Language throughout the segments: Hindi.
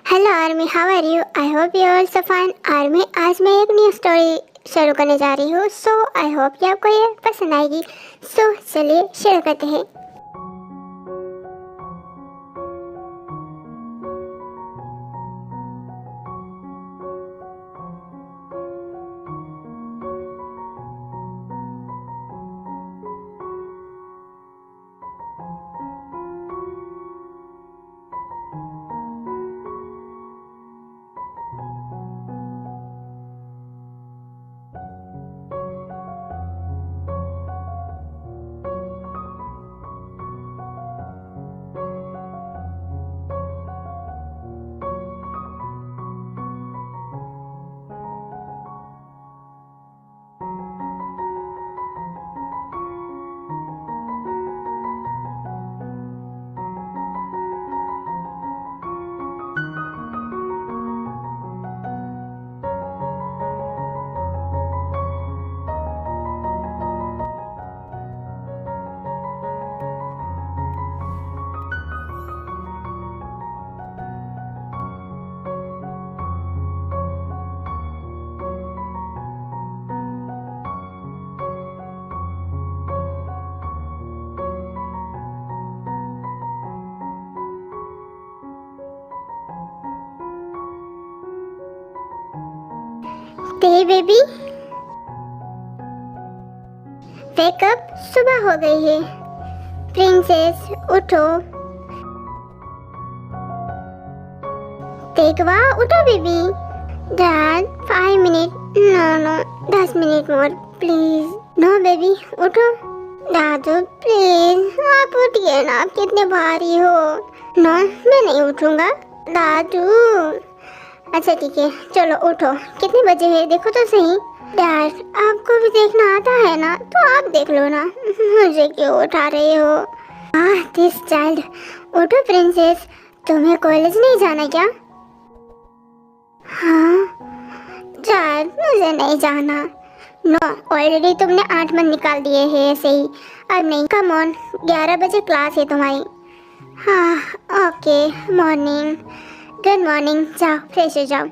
Hello army, how are you? I hope you also fine. Army, आज मैं एक न्यू स्टोरी शुरू करने जा रही हूँ। सो आई होप कि आपको ये पसंद आएगी। सो चलिए शुरू करते हैं। बेबी वेक अप, सुबह हो गई है। प्रिंसेस उठो। देखवा, उठो baby. Dad 5 minute, no 10 minute more please. No baby, उठो। दादू प्लीज, आप उठिए ना, आप कितने भारी हो। नो, मैं नहीं उठूंगा दादू। अच्छा ठीक है, चलो उठो। कितने बजे हैं देखो तो सही। डैड, आपको भी देखना आता है ना, तो आप देख लो ना, मुझे क्यों उठा रहे हो। This child. उठो प्रिंसेस, तुम्हें कॉलेज नहीं जाना क्या? हाँ डैड, मुझे नहीं जाना। नो, ऑलरेडी तुमने 8 मंथ निकाल दिए हैं ऐसे ही। अब नहीं, कम ऑन, 11 बजे क्लास है तुम्हारी। हाँ ओके, मॉर्निंग। गुड मॉर्निंग, जाओ फ्रेश हो जाओ।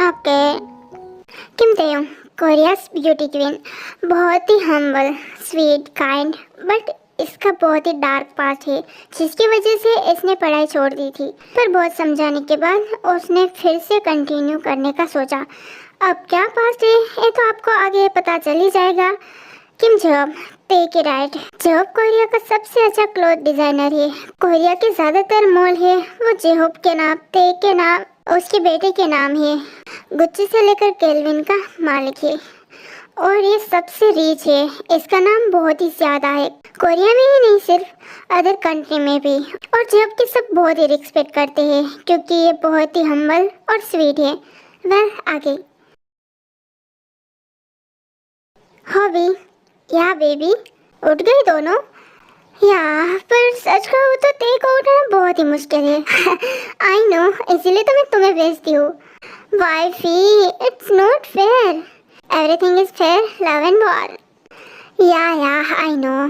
ओके। किम तेयोंग, कोरियाज ब्यूटी क्वीन। बहुत ही हम्बल, स्वीट, काइंड, बट इसका बहुत ही डार्क पास्ट है, जिसकी वजह से इसने पढ़ाई छोड़ दी थी। पर बहुत समझाने के बाद उसने फिर से कंटिन्यू करने का सोचा। अब क्या पास्ट है ये तो आपको आगे पता चल ही जाएगा। Kim job, take it right. Job Korea का सबसे अच्छा क्लॉथ डिजाइनर है। कोरिया के ज्यादातर मॉल है वो जेहोब के नाम, टे के नाम उसके बेटे के नाम है। गुच्ची से लेकर केल्विन का मालिक है और ये सबसे रिच है। इसका नाम बहुत ही ज्यादा है, कोरिया में ही नहीं सिर्फ अदर कंट्री में भी। और जेहोब के सब बहुत ही रिस्पेक्ट करते हैं क्योंकि ये बहुत ही हम्बल और स्वीट है। वेल, आगे हॉबी। या बेबी, उठ गई दोनों? या पर सच कहूँ तो तेरे को उठना बहुत ही मुश्किल है। आई नो, इसीलिए तो मैं तुम्हें भेजती हूँ। Wifey, it's not fair. Everything is fair, love and war. या आई नो।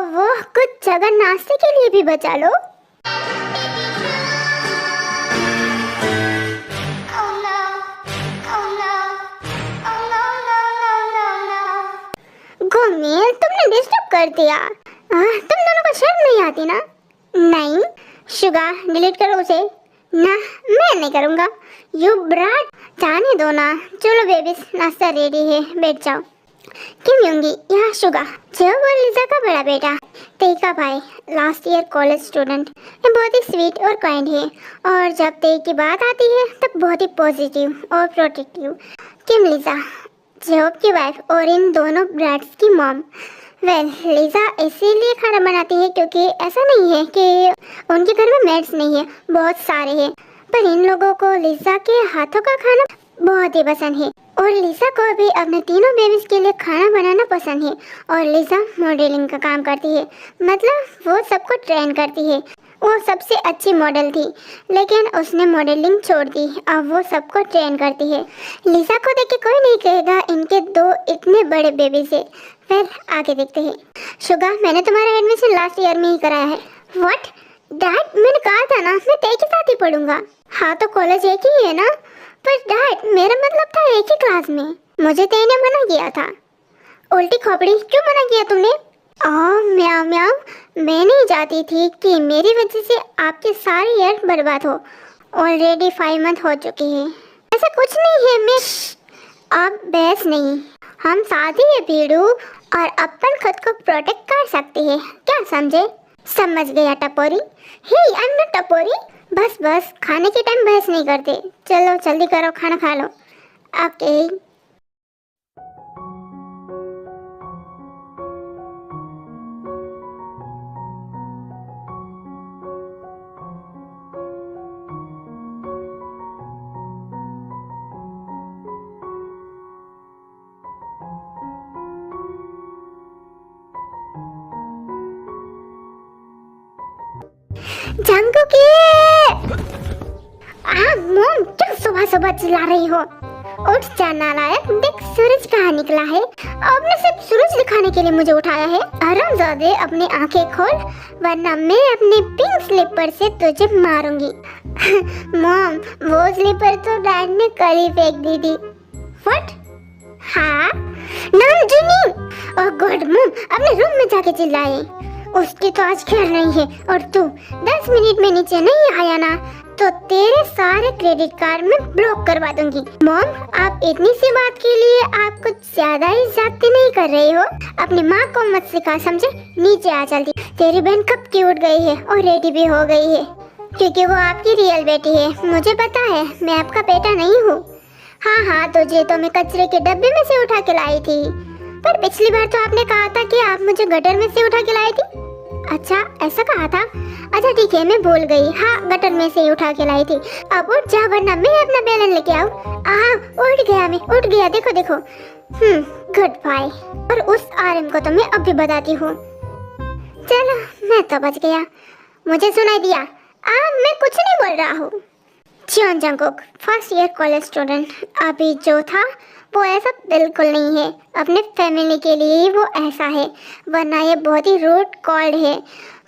वो कुछ जगह नाश्ते के लिए भी बचा लो। गोमेल, तुमने डिस्टर्ब कर दिया। तुम दोनों को शर्म नहीं आती ना? नहीं शुगा, डिलीट करो उसे। ना, मैं नहीं करूँगा। यू ब्राट, जाने दो ना। चलो बेबीज, नाश्ता रेडी है, बैठ जाओ। किम योंगी, यहाँ शुगा, जेहोब और लिजा का बड़ा बेटा। तेई का भाई, लास्ट ईयर कॉलेज स्टूडेंट। ये बहुत ही स्वीट और काइंड है और जब तेई की बात आती है तब बहुत ही पॉजिटिव और प्रोटेक्टिव। किम लिजा, जेहोब की वाइफ और इन दोनों ब्राट्स की मॉम। वेल, लिजा इसीलिए खाना बनाती है क्योंकि ऐसा नहीं है कि उनके घर में मेड्स नहीं है, बहुत सारे हैं। पर इन लोगों को लिजा के हाथों का खाना बहुत ही पसंद है और लिसा को भी अपने तीनों बेबी इसके लिए खाना बनाना पसंद है और लिसा मॉडलिंग का काम करती है, मतलब वो सबको ट्रेन करती है। वो सबसे अच्छी मॉडल थी लेकिन उसने मॉडलिंग छोड़ दी, अब वो सबको ट्रेन करती है। लिसा को देख के कोई नहीं कहेगा इनके दो इतने बड़े बेबी से। फिर आगे देखते हैं। शुगा, मैंने तुम्हारा एडमिशन लास्ट ईयर में ही कराया है। व्हाट? डैड, मैंने कहा था ना मैं तेरे के साथ ही पढ़ूंगा। हाँ तो कॉलेज एक ही है ना। पर डैड, मेरा मतलब था एक ही क्लास में। मुझे तेने मना किया था। उल्टी खोपड़ी, क्यों मना किया तुमने? म्याऊ म्याऊ, मैं नहीं चाहती थी कि मेरी वजह से आपके सारे ईयर बर्बाद हो। ऑलरेडी 5 मंथ हो चुके हैं। ऐसा कुछ नहीं है। मैं अब बहस नहीं, हम साथ ही है पीड़ू, और अपन खुद को प्रोटेक्ट कर सकते हैं, क्या समझे? समझ गया टपोरी। हे आई एम नॉट टपोरी। बस बस, खाने के टाइम बहस नहीं करते। चलो जल्दी करो, खाना खा लो। ओके। जंगकुकी! मॉम, क्यों सुबह सुबह चिल्ला रही हो? उठ जा नालायक, देख सूरज कहाँ निकला है। आपने सिर्फ सूरज दिखाने के लिए मुझे उठाया है? हरामजादे, अपनी आंखें खोल वरना मैं अपने पिंक स्लीपर से तुझे मारूंगी। मॉम, वो स्लीपर तो डैड ने कल ही फेंक दी थी। व्हाट? हाँ नामजुनी। ओह गॉड मॉम, अपने रूम में जाके चिल्लाए। उसकी तो आज खैर नहीं है, और तू 10 मिनट में नीचे नहीं आया ना तो तेरे सारे क्रेडिट कार्ड में ब्लॉक करवा दूंगी। मॉम, आप इतनी सी बात के लिए आप कुछ ज्यादा ही ज्यादती नहीं कर रही हो? अपनी माँ को मत सिखा, समझे? नीचे आ जल्दी। तेरी बहन कब की उठ गई है और रेडी भी हो गई है, क्योंकि वो आपकी रियल बेटी है। मुझे पता है, मैं आपका बेटा नहीं हूँ। हाँ, तुझे तो मैं कचरे के डब्बे में से उठा के लाई थी, पर पिछली बार तो आपने कहा था कि आप मुझे गटर में से उठा के लाई थी। अच्छा, ऐसा कहा था? अच्छा ठीक है, मैं भूल गई। हाँ, गटर में से ही उठा के लाई थी। अब उठ जा वरना मैं अपना बैलन लेके आऊँ। उठ गया, मैं उठ गया। देखो देखो। Good bye. और उस आरएम को तो मैं अब भी बताती हूँ। चलो, मैं तो बच गया। मुझे सुनाई दिया? मैं कुछ नहीं बोल रहा हूँ। Jeon Jungkook, first year college student. अभी जो था वो ऐसा बिल्कुल नहीं है। अपने फैमिली के लिए ही वो ऐसा है, वरना ये बहुत ही रूड कॉल्ड है।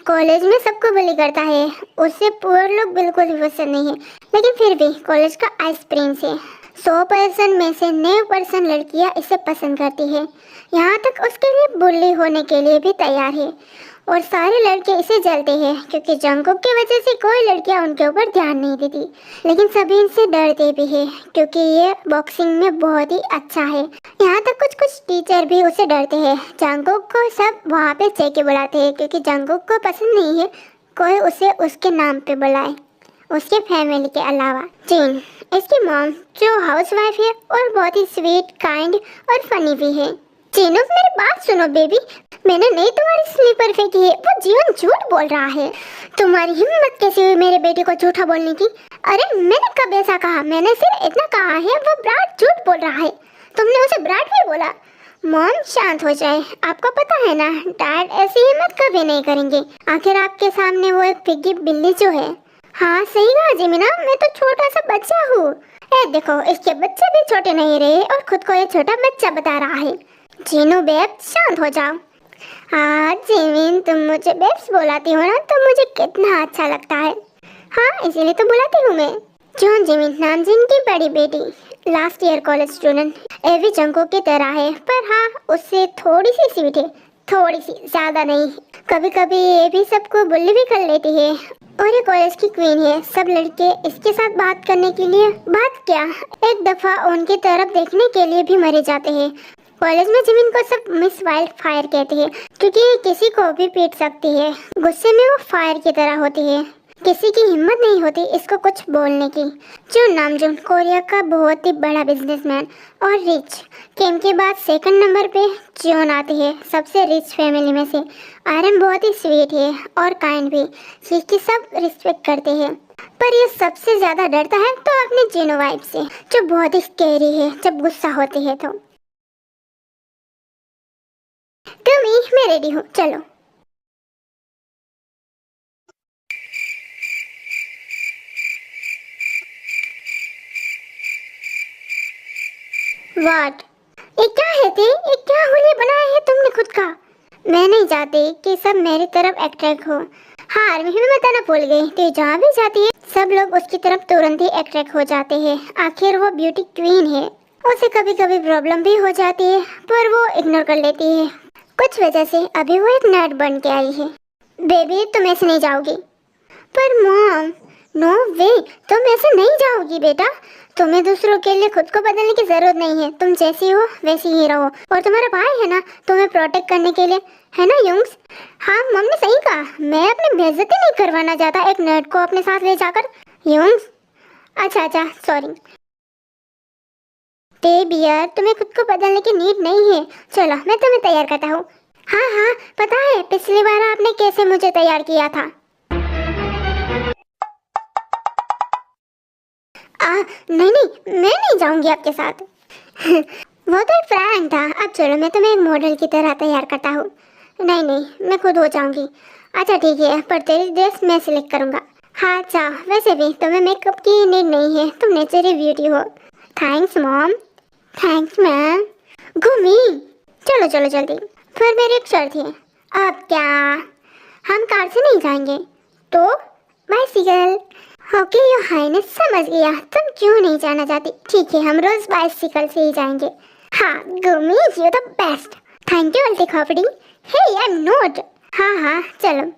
कॉलेज में सबको बुली करता है। उससे पुअर लोग बिल्कुल भी पसंद नहीं है, लेकिन फिर भी कॉलेज का आइस प्रिंस है। 100% में से 90% लड़कियां इसे पसंद करती है। यहाँ तक उसके लिए बुली होने के लिए भी तैयार है। और सारे लड़के इसे जलते हैं क्योंकि जंगकुक की वजह से कोई लड़कियां उनके ऊपर ध्यान नहीं देती। लेकिन सभी इनसे डरते भी हैं क्योंकि ये बॉक्सिंग में बहुत ही अच्छा है। यहाँ तक कुछ कुछ टीचर भी उसे डरते हैं। जंगकुक को सब वहाँ पे चेके बुलाते हैं क्योंकि जंगकुक को पसंद नहीं है कोई उसे उसके नाम पे बुलाए, उसके फैमिली के अलावा। जिन, इसकी मॉम, जो हाउसवाइफ है और बहुत ही स्वीट, काइंड और फनी भी है। चीनू, मेरी बात सुनो बेबी, मैंने नहीं तुम्हारी स्लीपर फेंकी है। वो जीवन झूठ बोल रहा है। तुम्हारी हिम्मत कैसे हुई मेरे बेटे को झूठा बोलने की? अरे मैंने कब ऐसा कहा? मैंने सिर्फ इतना कहा है वो ब्राड झूठ बोल रहा है। तुमने उसे ब्राड भी बोला? मॉम, शांत हो जाए। आपको पता है ना, डैड ऐसी हिम्मत कभी नहीं करेंगे। आखिर आपके सामने वो एक पिग्गी बिल्ली जो है। हाँ सही कहा जिमिना, मैं तो छोटा सा बच्चा हूँ। देखो, इसके बच्चे भी छोटे नहीं रहे और खुद को ये छोटा बच्चा बता रहा है। जीनू बेब, शांत हो जाओ। हाँ जिमिन, तुम मुझे बेब्स बुलाती हो ना तो मुझे कितना अच्छा लगता है। हाँ, इसीलिए तो बुलाती हूँ मैं। जॉन जिमिन, नामजिन की बड़ी बेटी, लास्ट ईयर कॉलेज स्टूडेंट। एवी जंगकुक की तरह है, पर हाँ उससे थोड़ी सी स्वीट है, थोड़ी सी, ज्यादा नहीं। कभी कभी ये भी सबको बुल्ली भी कर लेती है और ये कॉलेज की क्वीन है। सब लड़के इसके साथ बात करने के लिए, बात क्या, एक दफा उनकी तरफ देखने के लिए भी मरे जाते हैं। कॉलेज में जिमिन को सब मिस वाइल्ड फायर कहते हैं क्योंकि ये किसी को भी पीट सकती है। गुस्से में वो फायर की तरह होती है। किसी की हिम्मत नहीं होती इसको कुछ बोलने की। जो नामजून, कोरिया का बहुत ही बड़ा बिजनेसमैन और रिच। किम के बाद सेकंड नंबर पे जियोन आती है, सबसे रिच फैमिली में से। आर्यन बहुत ही स्वीट है और काइंड भी, जिसकी सब रिस्पेक्ट करते हैं। पर ये सबसे ज्यादा डरता है तो अपने जिनो वाइफ से, जो बहुत ही स्कैरी है जब गुस्सा होती है तो। मैं रेडी हूँ, चलो। वाट, ये क्या है थे? ये क्या होली बनाया है तुमने खुद का? मैं नहीं चाहती कि सब मेरी तरफ अट्रैक्ट हो। हाँ, आर्मी में बताना भूल गई, तो जहाँ भी जाती है सब लोग उसकी तरफ तुरंत ही अट्रैक्ट हो जाते हैं। आखिर वो ब्यूटी क्वीन है। उसे कभी कभी प्रॉब्लम भी हो जाती है, पर वो इग्नोर कर लेती है। कुछ वजह से अभी वो एक नर्ड बन के आई है। बेबी, तुम ऐसे नहीं जाओगी। पर मॉम, नो वे, तुम ऐसे नहीं जाओगी बेटा। तुम्हें दूसरों के लिए खुद को बदलने की जरूरत नहीं है। तुम जैसी हो वैसी ही रहो। और तुम्हारा भाई है ना तुम्हें प्रोटेक्ट करने के लिए, है ना युंग्स? हाँ, मम ने सही कहा। मैं अपनी बेइज्जती नहीं करवाना चाहता एक नर्ड को अपने साथ ले जाकर। युंग्स, अच्छा, सॉरी। बियर, तुम्हें खुद को बदलने की नीड नहीं है। चलो, मैं तुम्हें तैयार करता हूँ। हाँ, पता है पिछली बार आपने कैसे मुझे तैयार किया था। नहीं, मैं नहीं जाऊंगी आपके साथ। वो तो एक प्रैंक था। अब चलो, मैं तुम्हें एक मॉडल की तरह तैयार करता हूँ। नहीं, मैं खुद हो जाऊंगी। अच्छा ठीक है, पर तेरी ड्रेस मैं सिलेक्ट करूंगा। हाँ अच्छा, वैसे भी तुम्हें मेकअप की नीड नहीं है, तुम नेचुरल ब्यूटी हो। Thanks mom. Thanks ma'am. घूमी, चलो जल्दी। फिर मेरी एक शर्त है। अब क्या? हम कार से नहीं जाएंगे तो बाइसिकल। ओके योर हाइनेस, समझ गया। तुम क्यों नहीं जाना चाहती? ठीक है, हम रोज बाइसिकल से ही जाएंगे। हाँ गुमी, you the best. Thank you अल्टी खोपड़ी। Hey I am not. हाँ, चलो।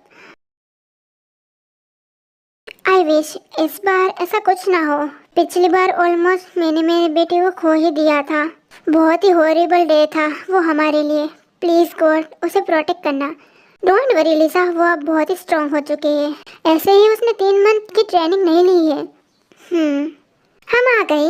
आई विश इस बार ऐसा कुछ ना हो। पिछली बार ऑलमोस्ट मैंने मेरे बेटे को खो ही दिया था। बहुत ही हॉरिबल डे था वो हमारे लिए। प्लीज गॉड, उसे प्रोटेक्ट करना। डोंट वरी लिसा, वो अब बहुत ही स्ट्रॉन्ग हो चुके हैं। ऐसे ही उसने 3 मंथ की ट्रेनिंग नहीं ली है। हम आ गए।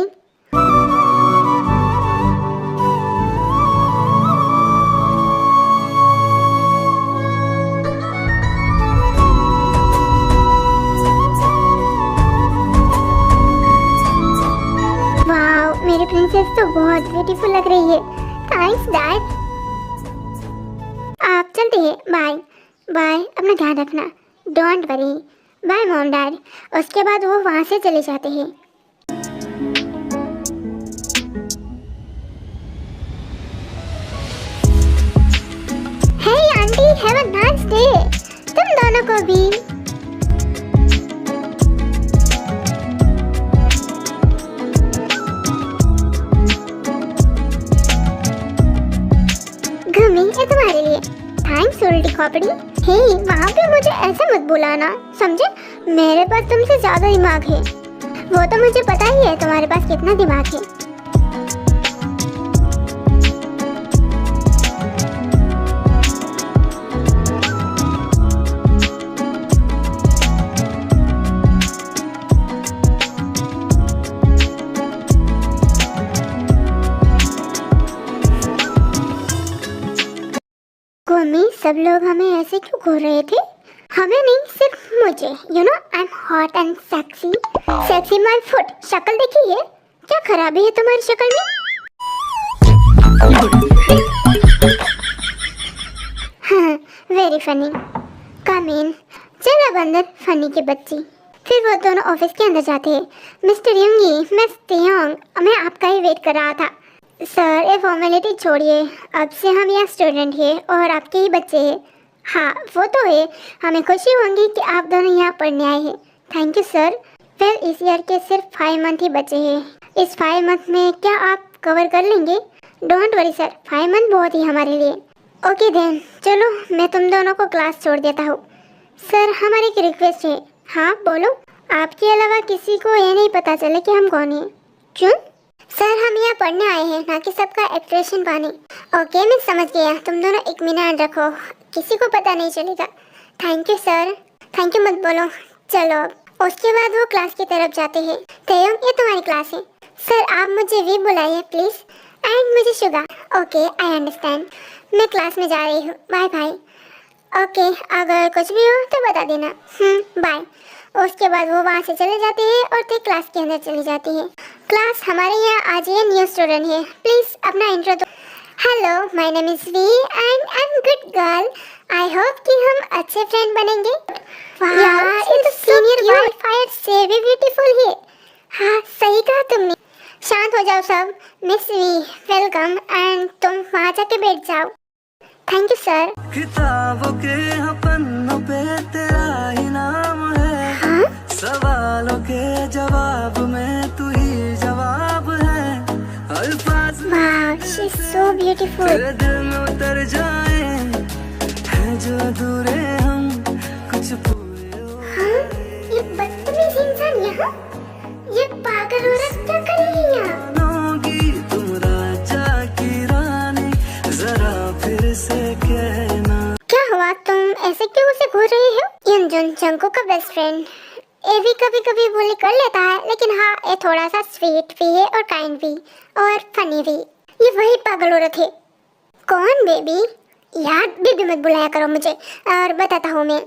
वाओ, मेरी प्रिंसेस तो बहुत ब्यूटीफुल लग रही है। Thanks dad. आप चलते हैं, बाय। अपना ध्यान रखना। Don't worry. Bye mom dad. उसके बाद वो वहाँ से चले जाते हैं। Hey aunty, have a nice day. तुम दोनों को भी। घूमी, ये तुम्हारे लिए। थैंक्स उल्टी खोपड़ी। हे, वहाँ पे मुझे ऐसे मत बुलाना, समझे? मेरे पास तुमसे ज्यादा दिमाग है। वो तो मुझे पता ही है तुम्हारे पास कितना दिमाग है। मम्मी, सब लोग हमें ऐसे क्यों घूर रहे थे? हमें नहीं, सिर्फ मुझे। You know I am hot and sexy. Sexy my foot. शक्ल देखी है? क्या खराबी है तुम्हारी शक्ल में? हाँ, वेरी फनी। कम इन। चलो बंदर, फनी के बच्ची। फिर वो दोनों ऑफिस के अंदर जाते हैं। मिस्टर यंगी, मैं स्तेयोंग, मैं आपका ही वेट कर रहा था। सर, ये फॉर्मेलिटी छोड़िए। अब से हम यहाँ स्टूडेंट हैं और आपके ही बच्चे हैं। हाँ, वो तो है। हमें खुशी होगी कि आप दोनों यहाँ पढ़ने आए हैं। Thank you sir. फिर इस ईयर के सिर्फ 5 मंथ ही बचे हैं। इस 5 मंथ में क्या आप कवर कर लेंगे? डोंट वरी सर, 5 मंथ बहुत ही हमारे लिए। ओके देन, चलो मैं तुम दोनों को क्लास छोड़ देता हूँ। सर, हमारी एक रिक्वेस्ट है। हाँ बोलो। आपके अलावा किसी को ये नहीं पता चले कि हम कौन हैं। क्यों? सर, हम यहाँ पढ़ने आए हैं, ना कि सबका एक्सप्रेशन पाने। ओके, मैं समझ गया। तुम दोनों एक मिनट रखो, किसी को पता नहीं चलेगा। Thank you sir. Thank you मत बोलो। चलो, उसके बाद वो क्लास की तरफ जाते हैं। तेयोंग, ये तुम्हारी क्लास है। सर, आप मुझे वी बुलाइए प्लीज। एंड मुझे शुगा। Okay, I understand. मैं क्लास में जा रही हूँ। Bye bye. ओके, अगर कुछ भी हो तो बता देना। बाय। उसके बाद वो वहाँ से चले जाते हैं और ते क्लास के अंदर चली जाती है। क्लास, हमारे यहाँ आज ये न्यू स्टूडेंट है, प्लीज अपना इंट्रो दो। Hello, my name is V and I am good girl. I hope कि हम अच्छे फ्रेंड बनेंगे। यार ये तो सीनियर वाइल्ड फायर से भी ब्यूटीफुल है। हाँ सही कहा तुमने। शांत हो जाओ सब। मिस वी वेलकम एंड तुम वहाँ जाके बैठ जाओ। Thank you sir. किताबों के पन्नों पे तेरा ही नाम है। हाँ? सवालों के जवाब में तू ही जवाब है। अल्फाज वाह, शी इज सो ब्यूटीफुल। तेरे दिल में उतर जाए हैं जो अधूरे हम कुछ पूरे हो। हाँ? ये बदतमीज इंसान यहाँ? ये पागल औरत क्या कर रही है यहाँ? बनोगी तुम राजा की रानी, जरा फिर से कहना। क्या हुआ, तुम ऐसे क्यों उसे घूर रही हो? यंजुन जंको का बेस्ट फ्रेंड। ये भी कभी कभी बुली कर लेता है, लेकिन हाँ ये थोड़ा सा स्वीट भी है और काइंड भी और फनी भी। ये वही पागल औरत है। कौन बेबी? यार बेबी मत बुलाया करो मुझे। और बताता हूँ मैं।